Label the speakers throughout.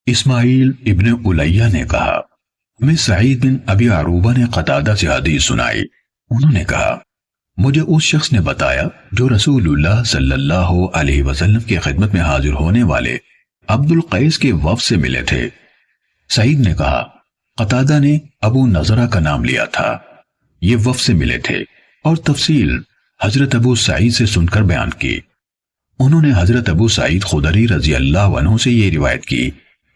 Speaker 1: اسماعیل ابن الیہ نے کہا، ہمیں سعید بن ابی عروبہ نے قتادہ سے حدیث سنائی۔ انہوں نے کہا، مجھے اس شخص نے بتایا جو رسول اللہ صلی اللہ علیہ وسلم کی خدمت میں حاضر ہونے والے عبد القیس کے وفد سے ملے تھے۔ سعید نے کہا، قتادہ نے ابو نضرہ کا نام لیا تھا، یہ وفد سے ملے تھے، اور تفصیل حضرت ابو سعید سے سن کر بیان کی۔ انہوں نے حضرت ابو سعید خدری رضی اللہ عنہ سے یہ روایت کی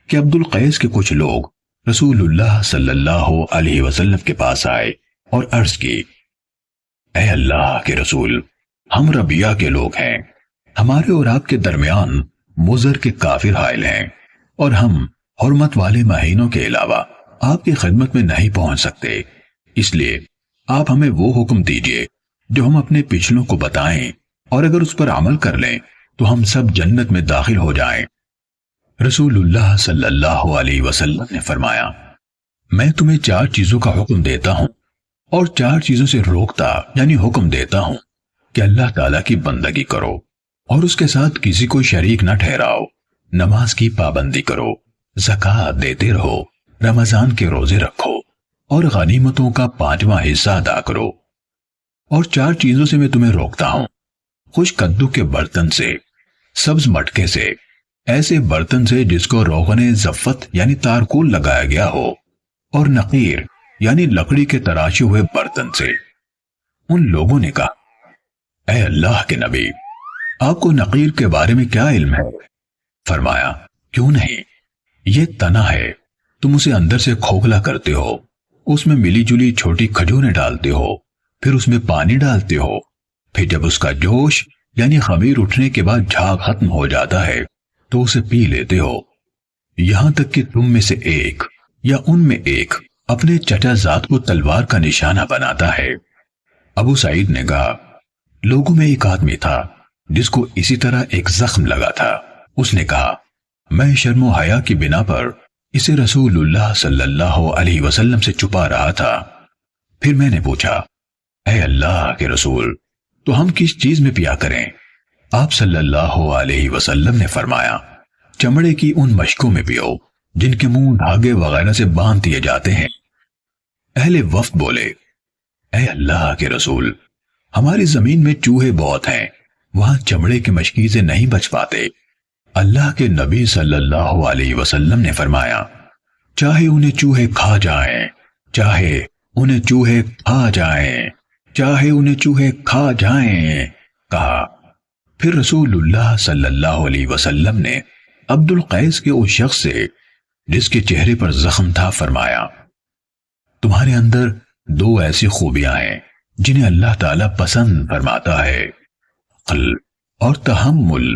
Speaker 1: کہ عبد القیس کے کچھ لوگ رسول اللہ صلی اللہ علیہ وسلم کے پاس آئے اور عرض کی، اے اللہ کے رسول، ہم ربیہ کے لوگ ہیں، ہمارے اور آپ کے درمیان مضر کے کافر حائل ہیں، اور ہم حرمت والے مہینوں کے علاوہ آپ کی خدمت میں نہیں پہنچ سکتے، اس لیے آپ ہمیں وہ حکم دیجئے جو ہم اپنے پچھلوں کو بتائیں، اور اگر اس پر عمل کر لیں تو ہم سب جنت میں داخل ہو جائیں۔ رسول اللہ صلی اللہ علیہ وسلم نے فرمایا، میں تمہیں 4 چیزوں کا حکم دیتا ہوں اور 4 چیزوں سے روکتا یعنی حکم دیتا ہوں کہ اللہ تعالیٰ کی بندگی کرو اور اس کے ساتھ کسی کو شریک نہ ٹھہراؤ، نماز کی پابندی کرو، زکوٰۃ دیتے رہو، رمضان کے روزے رکھو، اور غنیمتوں کا 5واں حصہ ادا کرو۔ اور 4 چیزوں سے میں تمہیں روکتا ہوں، خشک کدو کے برتن سے، سبز مٹکے سے، ایسے برتن سے جس کو روغن زفت یعنی تارکول لگایا گیا ہو، اور نقیر یعنی لکڑی کے تراشے ہوئے برتن سے۔ ان لوگوں نے کہا، اے اللہ کے نبی، آپ کو نقیر کے بارے میں کیا علم ہے؟ فرمایا، کیوں نہیں، یہ تنا ہے، تم اسے اندر سے کھوکھلا کرتے ہو، اس میں ملی جلی چھوٹی کھجوریں ڈالتے ہو، پھر اس میں پانی ڈالتے ہو، پھر جب اس کا جوش یعنی خمیر اٹھنے کے بعد جھاگ ختم ہو جاتا ہے تو اسے پی لیتے ہو، یہاں تک کہ تم میں سے ایک یا ان میں ایک اپنے چچا زاد کو تلوار کا نشانہ بناتا ہے۔ ابو سعید نے کہا، لوگوں میں ایک آدمی تھا جس کو اسی طرح ایک زخم لگا تھا، اس نے کہا، میں شرم و حیا کی بنا پر اسے رسول اللہ صلی اللہ علیہ وسلم سے چھپا رہا تھا۔ پھر میں نے پوچھا، اے اللہ کے رسول، تو ہم کس چیز میں پیا کریں؟ آپ صلی اللہ علیہ وسلم نے فرمایا، چمڑے کی ان مشکوں میں پیو جن کے منہ دھاگے وغیرہ سے باندھ دیے جاتے ہیں۔ اہل وفد بولے، اے اللہ کے رسول، ہماری زمین میں چوہے بہت ہیں، وہاں چمڑے کی مشکی سے نہیں بچ پاتے۔ اللہ کے نبی صلی اللہ علیہ وسلم نے فرمایا، چاہے انہیں چوہے کھا جائیں، چاہے انہیں چوہے کھا جائیں، چاہے انہیں چوہے کھا جائیں، کہا۔ پھر رسول اللہ صلی اللہ علیہ وسلم نے عبد القیس کے اس شخص سے جس کے چہرے پر زخم تھا فرمایا، تمہارے اندر 2 ایسی خوبیاں ہیں جنہیں اللہ تعالیٰ پسند فرماتا ہے، عقل اور تحمل۔